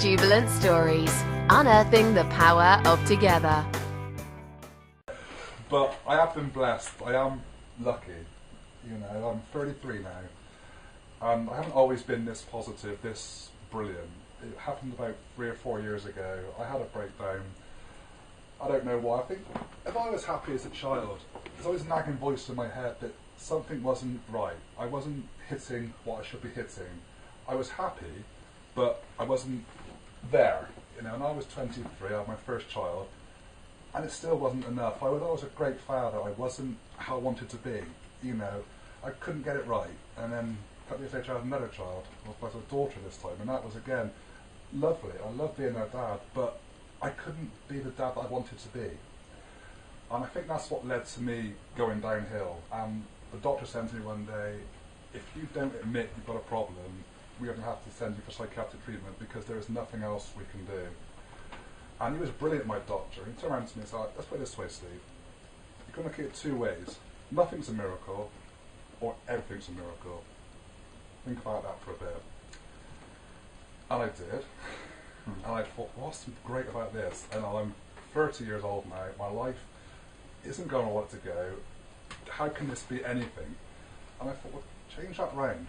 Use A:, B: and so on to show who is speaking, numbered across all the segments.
A: Jubilant Stories, unearthing the power of together.
B: But I have been blessed. I am lucky. You know, I'm 33 now. I haven't always been this positive, this brilliant. It happened about 3 or 4 years ago. I had a breakdown. I don't know why. I think if I was happy as a child, there's always a nagging voice in my head that something wasn't right. I wasn't hitting what I should be hitting. I was happy, but I wasn't there. You know, and I was 23, I had my first child, and it still wasn't enough. I was a great father. I wasn't how I wanted to be. You know, I couldn't get it right. And then a couple of years later, I had another child. I was a daughter this time, and that was again lovely. I loved being her dad, but I couldn't be the dad that I wanted to be. And I think that's what led to me going downhill. And the doctor said to me one day, if you don't admit you've got a problem, we're going to have to send you for psychiatric treatment because there is nothing else we can do. And he was brilliant, my doctor. He turned around to me and said, let's put it this way, Steve. You can look at it 2 ways. Nothing's a miracle, or everything's a miracle. Think about that for a bit. And I did. And I thought, what's great about this? And I'm 30 years old now. My life isn't going where I want it to go. How can this be anything? And I thought, well, change that round.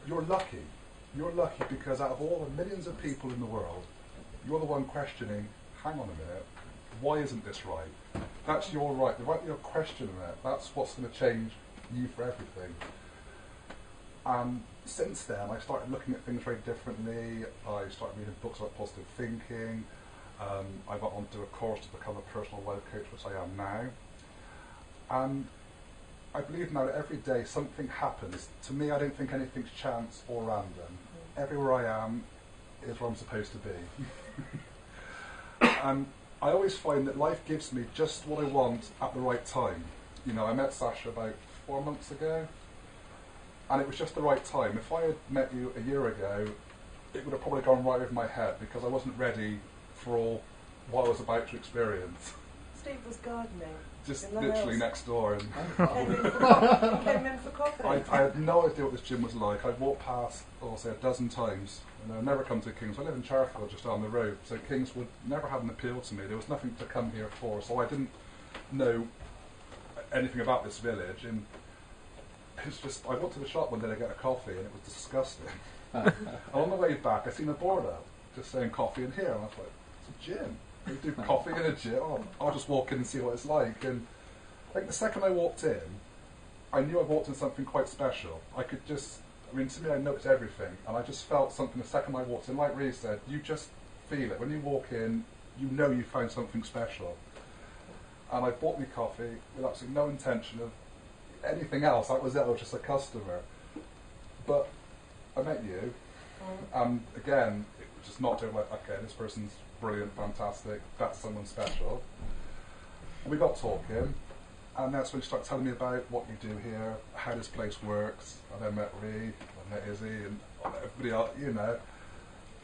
B: You're lucky. You're lucky because out of all the millions of people in the world, you're the one questioning, hang on a minute, why isn't this right? That's your right. The right that you're questioning it, that's what's going to change you for everything. And since then, I started looking at things very differently. I started reading books about positive thinking. I went on to do a course to become a personal life coach, which I am now. And I believe now that every day something happens. To me, I don't think anything's chance or random. Everywhere I am is where I'm supposed to be. And I always find that life gives me just what I want at the right time. You know, I met Sasha about 4 months ago, and it was just the right time. If I had met you a year ago, it would have probably gone right over my head because I wasn't ready for all what I was about to experience.
C: Steve was gardening.
B: Just literally next door. And
C: came in for coffee.
B: I had no idea what this gym was like. I'd walked past, I'll say, a dozen times, and I'd never come to King's. I live in Cherfield, just down the road, so King's would never had an appeal to me. There was nothing to come here for, so I didn't know anything about this village. And it's just, I went to the shop one day to get a coffee, and it was disgusting. And on the way back, I seen a board up just saying coffee in here, and I was like, it's a gym. We do coffee in a gym. Oh, I'll just walk in and see what it's like. And I think the second I walked in, I knew I walked in something quite special. I could just, I mean, to me, I noticed everything, and I just felt something the second I walked in. Like Rhys said, you just feel it. When you walk in, you know you found something special. And I bought me coffee with absolutely no intention of anything else. That was it. I was just a customer. But I met you, and again, it was just not doing like, okay, this person's brilliant, fantastic, that's someone special. And we got talking, and that's when you start telling me about what you do here, how this place works. I then met Rhys, I met Izzy, and everybody else, you know.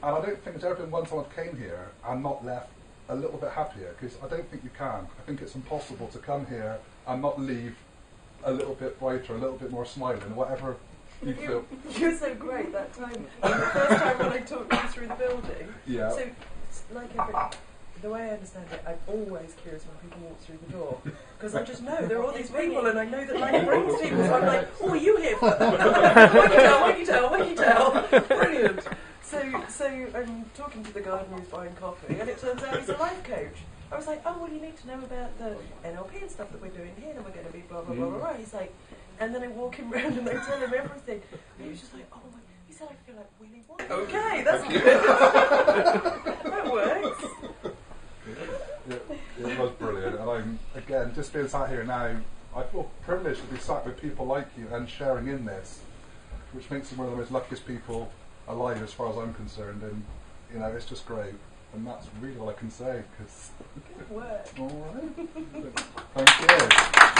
B: And I don't think there's ever been one time I've came here and not left a little bit happier, because I don't think you can. I think it's impossible to come here and not leave a little bit brighter, a little bit more smiling, whatever you feel.
C: You're so great that time. The first time when I talked you through the building.
B: Yeah.
C: So, like the way I understand it, I'm always curious when people walk through the door, because I just know there are all these people, and I know that life brings people. So I'm like, oh, are you here? When you tell. Brilliant. So I'm talking to the gardener who's buying coffee, and it turns out he's a life coach. I was like, oh, well, you need to know about the NLP and stuff that we're doing here, and we're going to be blah blah blah blah blah. He's like, and then I walk him round and I tell him everything. And he was just like, oh my. He said, I feel like Willy Wonka. Okay, that's good. That works.
B: It was brilliant, and I'm, again, just being sat here now, I feel privileged to be sat with people like you and sharing in this, which makes me one of the most luckiest people alive as far as I'm concerned, and, you know, it's just great, and that's really all I can say, because...
C: Good work.
B: All right. Thank you.